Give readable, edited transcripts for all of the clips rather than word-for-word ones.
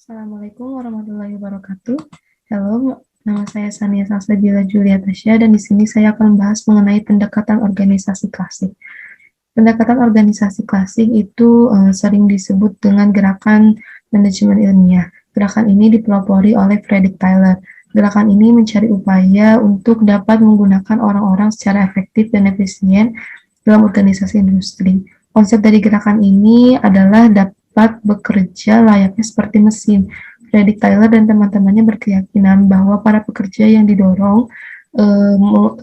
Assalamualaikum warahmatullahi wabarakatuh. Halo, nama saya Sania Salsabila Julia Tasya dan di sini saya akan membahas mengenai pendekatan organisasi klasik. Pendekatan organisasi klasik itu sering disebut dengan gerakan manajemen ilmiah. Gerakan ini dipelopori oleh Frederick Taylor. Gerakan ini mencari upaya untuk dapat menggunakan orang-orang secara efektif dan efisien dalam organisasi industri. Konsep dari gerakan ini adalah dapat bekerja layaknya seperti mesin. Frederick Taylor dan teman-temannya berkeyakinan bahwa para pekerja yang didorong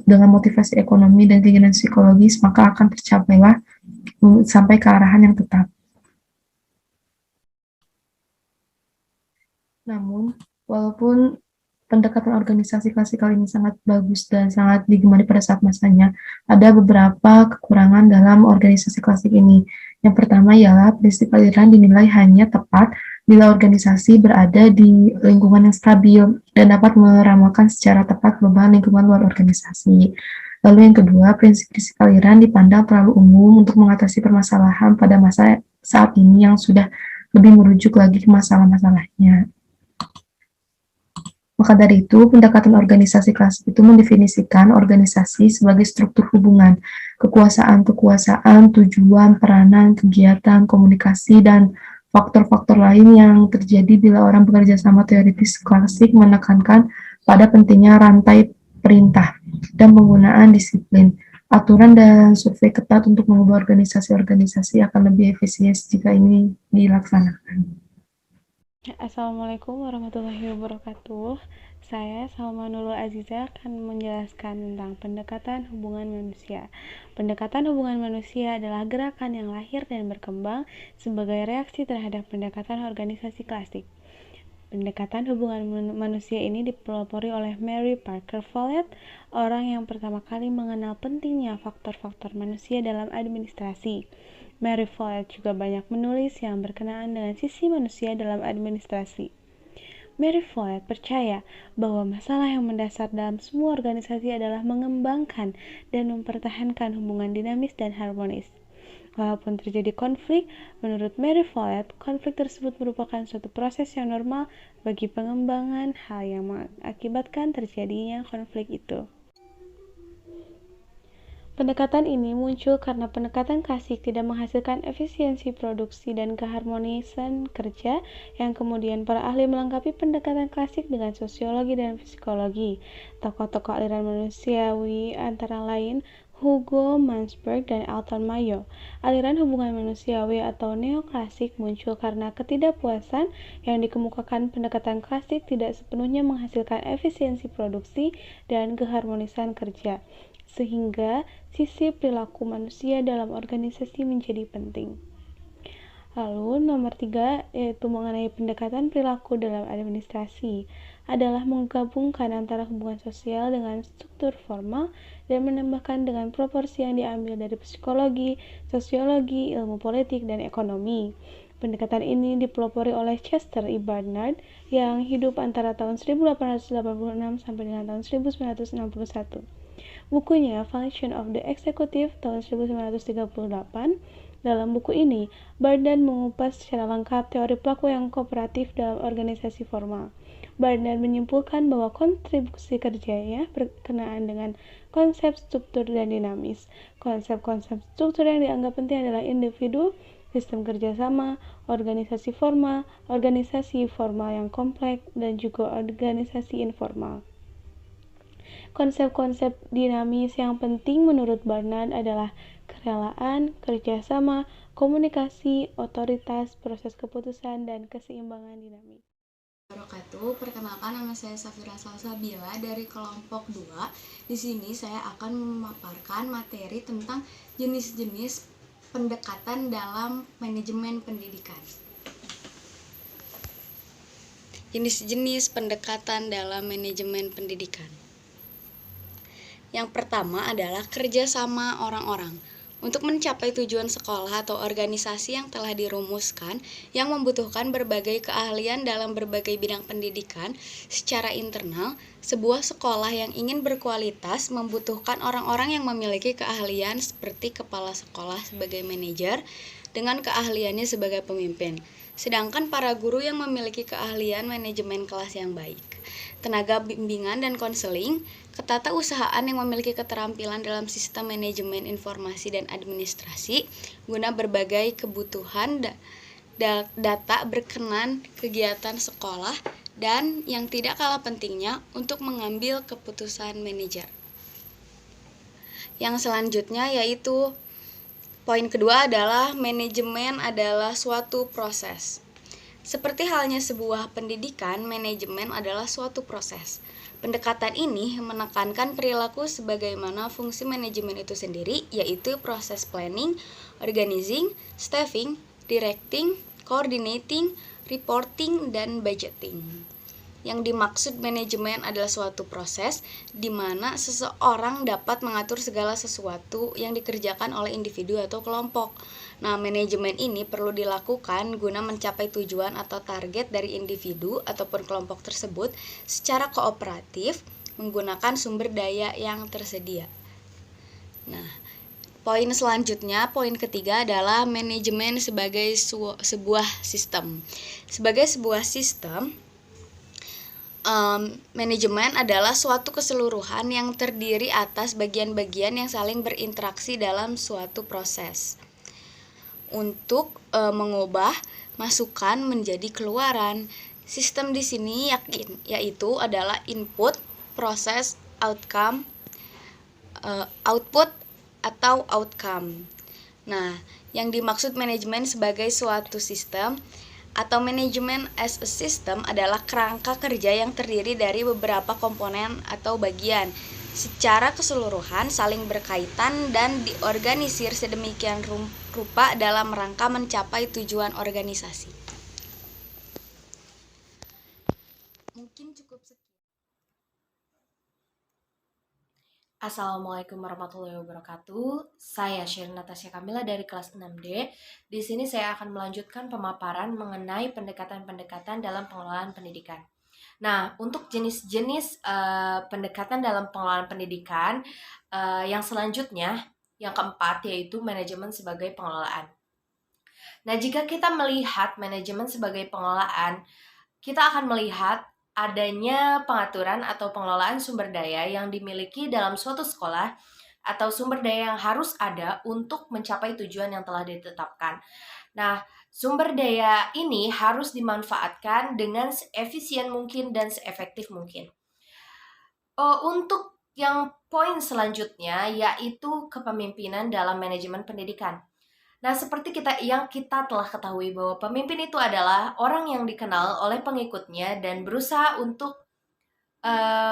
dengan motivasi ekonomi dan keinginan psikologis, maka akan tercapailah sampai ke arahan yang tetap. Namun, walaupun pendekatan organisasi klasikal ini sangat bagus dan sangat digemari pada saat masanya, ada beberapa kekurangan dalam organisasi klasik ini. Yang pertama ialah prinsip aliran dinilai hanya tepat bila organisasi berada di lingkungan yang stabil dan dapat meramalkan secara tepat perubahan lingkungan luar organisasi. Lalu yang kedua, prinsip-prinsip aliran dipandang terlalu umum untuk mengatasi permasalahan pada masa saat ini yang sudah lebih merujuk lagi ke masalah-masalahnya. Maka dari itu, pendekatan organisasi klasik itu mendefinisikan organisasi sebagai struktur hubungan, kekuasaan, tujuan, peranan, kegiatan, komunikasi, dan faktor-faktor lain yang terjadi bila orang bekerja sama. Teoritis klasik menekankan pada pentingnya rantai perintah dan penggunaan disiplin, aturan, dan survei ketat untuk mengubah organisasi-organisasi akan lebih efisien jika ini dilaksanakan. Assalamualaikum warahmatullahi wabarakatuh. Saya Salma Nurul Aziza akan menjelaskan tentang pendekatan hubungan manusia. Pendekatan hubungan manusia adalah gerakan yang lahir dan berkembang sebagai reaksi terhadap pendekatan organisasi klasik. Pendekatan hubungan manusia ini dipelopori oleh Mary Parker Follett, orang yang pertama kali mengenal pentingnya faktor-faktor manusia dalam administrasi. Mary Follett juga banyak menulis yang berkenaan dengan sisi manusia dalam administrasi. Mary Follett percaya bahwa masalah yang mendasar dalam semua organisasi adalah mengembangkan dan mempertahankan hubungan dinamis dan harmonis. Walaupun terjadi konflik, menurut Mary Follett, konflik tersebut merupakan suatu proses yang normal bagi pengembangan hal yang mengakibatkan terjadinya konflik itu. Pendekatan ini muncul karena pendekatan klasik tidak menghasilkan efisiensi produksi dan keharmonisan kerja, yang kemudian para ahli melengkapi pendekatan klasik dengan sosiologi dan psikologi. Tokoh-tokoh aliran manusiawi antara lain Hugo Mansberg dan Alton Mayo. Aliran hubungan manusiawi atau neoklasik muncul karena ketidakpuasan yang dikemukakan pendekatan klasik tidak sepenuhnya menghasilkan efisiensi produksi dan keharmonisan kerja, sehingga sisi perilaku manusia dalam organisasi menjadi penting. Lalu nomor 3 yaitu mengenai pendekatan perilaku dalam administrasi adalah menggabungkan antara hubungan sosial dengan struktur formal dan menambahkan dengan proporsi yang diambil dari psikologi, sosiologi, ilmu politik, dan ekonomi. Pendekatan ini dipelopori oleh Chester E. Barnard yang hidup antara tahun 1886 sampai dengan tahun 1961. Bukunya Function of the Executive tahun 1938. Dalam buku ini, Barnard mengupas secara lengkap teori pelaku yang kooperatif dalam organisasi formal. Barnard menyimpulkan bahwa kontribusi kerjanya berkenaan dengan konsep struktur dan dinamis. Konsep-konsep struktur yang dianggap penting adalah individu, sistem kerjasama, organisasi formal yang kompleks, dan juga organisasi informal. Konsep-konsep dinamis yang penting menurut Barnard adalah kerelaan, kerjasama, komunikasi, otoritas, proses keputusan, dan keseimbangan dinamis. Perkenalkan, nama saya Safira Salsabila dari kelompok 2. Di sini saya akan memaparkan materi tentang jenis-jenis pendekatan dalam manajemen pendidikan. Jenis-jenis pendekatan dalam manajemen pendidikan. Yang pertama adalah kerjasama orang-orang. Untuk mencapai tujuan sekolah atau organisasi yang telah dirumuskan yang membutuhkan berbagai keahlian dalam berbagai bidang pendidikan secara internal, sebuah sekolah yang ingin berkualitas membutuhkan orang-orang yang memiliki keahlian seperti kepala sekolah sebagai manajer dengan keahliannya sebagai pemimpin. Sedangkan para guru yang memiliki keahlian manajemen kelas yang baik, tenaga bimbingan dan konseling, ketatausahaan yang memiliki keterampilan dalam sistem manajemen informasi dan administrasi guna berbagai kebutuhan data berkenan kegiatan sekolah, dan yang tidak kalah pentingnya untuk mengambil keputusan manajer. Yang selanjutnya yaitu poin kedua adalah manajemen adalah suatu proses. Seperti halnya sebuah pendidikan, manajemen adalah suatu proses. Pendekatan ini menekankan perilaku sebagaimana fungsi manajemen itu sendiri, yaitu proses planning, organizing, staffing, directing, coordinating, reporting, dan budgeting. Yang dimaksud manajemen adalah suatu proses di mana seseorang dapat mengatur segala sesuatu yang dikerjakan oleh individu atau kelompok. Nah, manajemen ini perlu dilakukan guna mencapai tujuan atau target dari individu ataupun kelompok tersebut secara kooperatif menggunakan sumber daya yang tersedia. Nah, poin selanjutnya, poin ketiga adalah manajemen sebagai sebuah sistem. Sebagai sebuah sistem, manajemen adalah suatu keseluruhan yang terdiri atas bagian-bagian yang saling berinteraksi dalam suatu proses untuk mengubah masukan menjadi keluaran. Sistem di sini yaitu adalah input, proses, outcome, output atau outcome. Nah, yang dimaksud manajemen sebagai suatu sistem atau manajemen as a system adalah kerangka kerja yang terdiri dari beberapa komponen atau bagian secara keseluruhan saling berkaitan dan diorganisir sedemikian rupa dalam rangka mencapai tujuan organisasi. Mungkin cukup sekian. Assalamualaikum warahmatullahi wabarakatuh. Saya Sherin Natasha Kamila dari kelas 6D. Di sini saya akan melanjutkan pemaparan mengenai pendekatan-pendekatan dalam pengelolaan pendidikan. Nah, untuk jenis-jenis pendekatan dalam pengelolaan pendidikan yang selanjutnya, yang keempat, yaitu manajemen sebagai pengelolaan. Nah, jika kita melihat manajemen sebagai pengelolaan, kita akan melihat adanya pengaturan atau pengelolaan sumber daya yang dimiliki dalam suatu sekolah atau sumber daya yang harus ada untuk mencapai tujuan yang telah ditetapkan. Nah, sumber daya ini harus dimanfaatkan dengan seefisien mungkin dan seefektif mungkin. Untuk yang poin selanjutnya yaitu kepemimpinan dalam manajemen pendidikan. Nah, seperti yang kita telah ketahui bahwa pemimpin itu adalah orang yang dikenal oleh pengikutnya dan berusaha untuk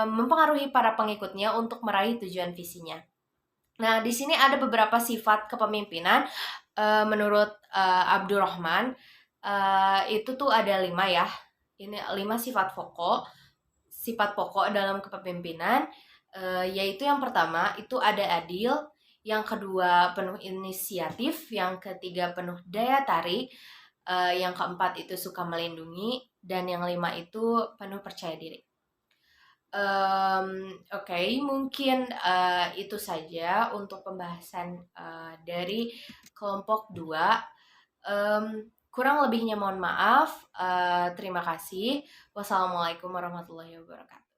mempengaruhi para pengikutnya untuk meraih tujuan visinya. Nah, di sini ada beberapa sifat kepemimpinan menurut Abdurrahman. Itu tuh ada 5 ya. Ini 5 sifat pokok. Sifat pokok dalam kepemimpinan yaitu yang pertama itu ada adil, yang kedua penuh inisiatif, yang ketiga penuh daya tarik, yang keempat itu suka melindungi, dan yang 5 itu penuh percaya diri. Oke, mungkin itu saja untuk pembahasan dari kelompok 2. Kurang lebihnya mohon maaf. Terima kasih. Wassalamualaikum warahmatullahi wabarakatuh.